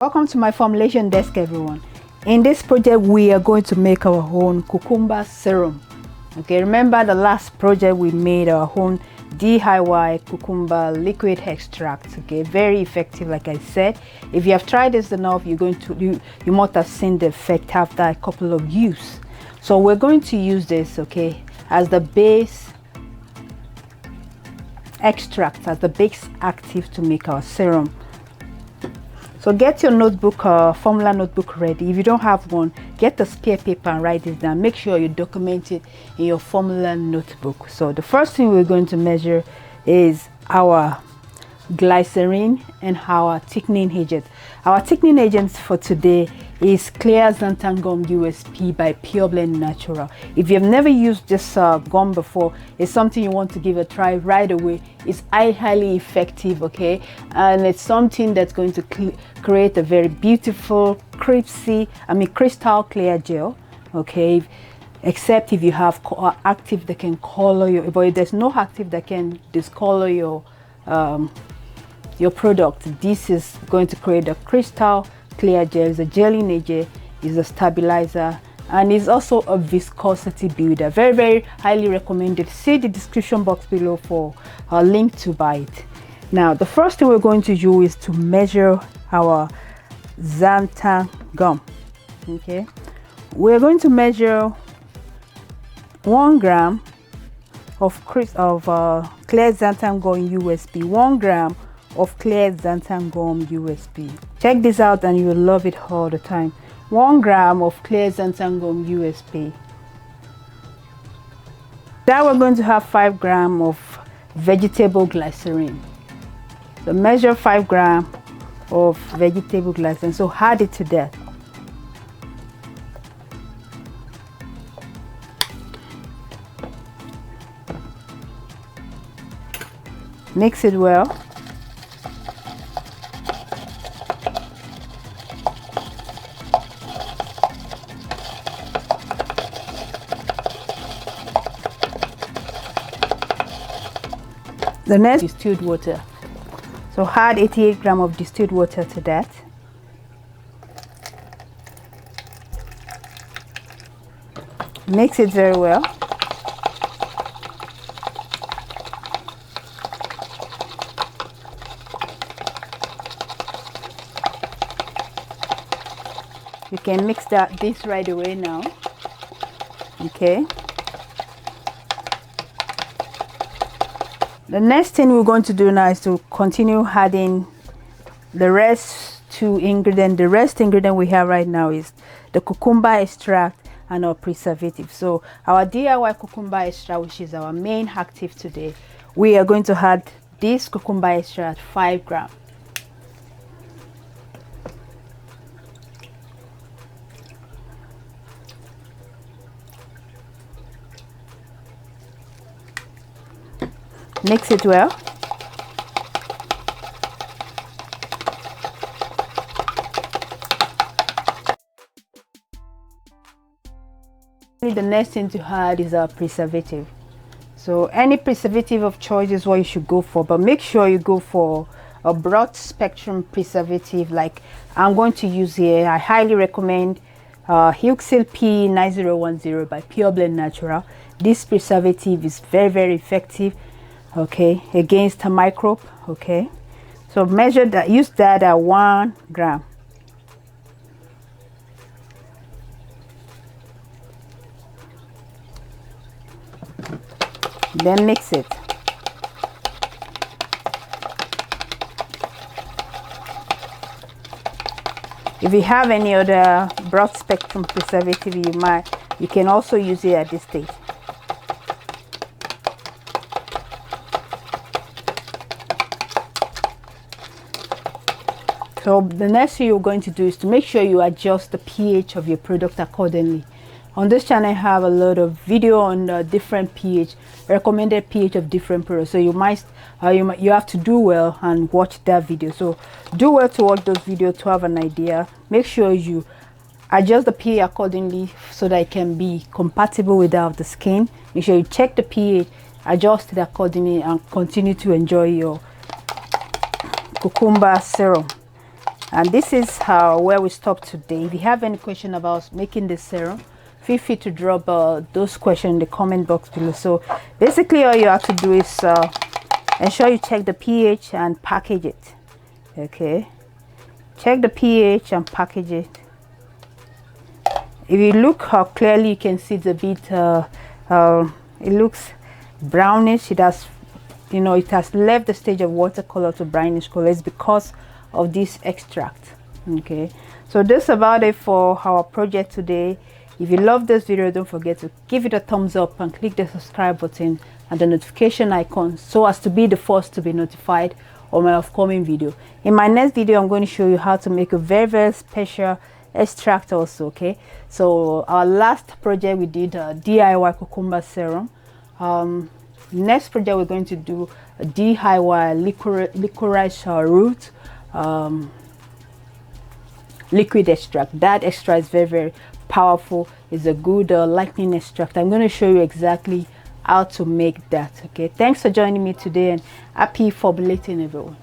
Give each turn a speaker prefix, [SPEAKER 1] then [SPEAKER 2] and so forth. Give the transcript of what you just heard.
[SPEAKER 1] Welcome to my formulation desk, everyone. In this project we are going to make our own cucumber serum. Okay, remember the last project we made our own DIY cucumber liquid extract. Okay, very effective. Like I said, if you have tried this enough, you must have seen the effect after a couple of use. So we're going to use this, okay, as the base extract, as the base active to make our serum. So get your notebook, formula notebook ready. If you don't have one, get the spare paper and write this down. Make sure you document it in your formula notebook. So the first thing we're going to measure is our glycerin and our thickening agent. Our thickening agent for today is Clear Xanthan Gum USP by Pure Blend Natural. If you've never used this gum before, it's something you want to give a try right away. It's highly effective, okay, and it's something that's going to create a very beautiful crystal clear gel, okay, except if you have active that can color your, but if there's no active that can discolor your product, this is going to create a crystal clear gel. It's a gelling agent, is a stabilizer, and is also a viscosity builder. Very, very highly recommended. See the description box below for a link to buy it. Now the first thing we're going to do is to measure our xanthan gum. Okay, we're going to measure 1 gram of clear xanthan gum USP. 1 gram of clear xanthan gum USP. Check this out and you will love it all the time. 1 gram of clear xanthan gum USP. Then we're going to have 5 gram of vegetable glycerin. So measure 5 gram of vegetable glycerin. So add it to that. Mix it well. The next is distilled water. So add 88 gram of distilled water to that. Mix it very well. You can mix this right away now. Okay. The next thing we're going to do now is to continue adding the rest two ingredients. The rest ingredient we have right now is the cucumber extract and our preservative. So our DIY cucumber extract, which is our main active today, we are going to add this cucumber extract 5 gram. Mix it well. The next thing to add is our preservative. So any preservative of choice is what you should go for, but make sure you go for a broad spectrum preservative like I'm going to use here. I highly recommend Youthful P9010 by Pure Blend Natural. This preservative is very, very effective, okay, against a microbe. Okay, so measure that, use that at 1 gram. Then mix it. If you have any other broad spectrum preservative, you can also use it at this stage. So the next thing you're going to do is to make sure you adjust the pH of your product accordingly. On this channel I have a lot of video on different pH, recommended pH of different products. So you have to do well and watch that video. So do well to watch those videos to have an idea. Make sure you adjust the pH accordingly so that it can be compatible with that of the skin. Make sure you check the pH, adjust it accordingly, and continue to enjoy your cucumber serum. And this is how where we stop today. If you have any question about making this serum, feel free to drop those questions in the comment box below. So basically all you have to do is ensure you check the pH and package it. Okay, check the pH and package it. If you look how clearly, you can see it's a bit it looks brownish. It has, you know, it has left the stage of watercolor to brownish color. It's because of this extract. Okay, so that's about it for our project today. If you love this video, don't forget to give it a thumbs up and click the subscribe button and the notification icon so as to be the first to be notified of my upcoming video. In my next video, I'm going to show you how to make a very special extract also. Okay, so our last project we did a DIY cucumber serum. Next project we're going to do a DIY licorice root liquid extract. That extract is very powerful. It's a good lightning extract. I'm going to show you exactly how to make that. Okay, thanks for joining me today, and happy formulating, everyone.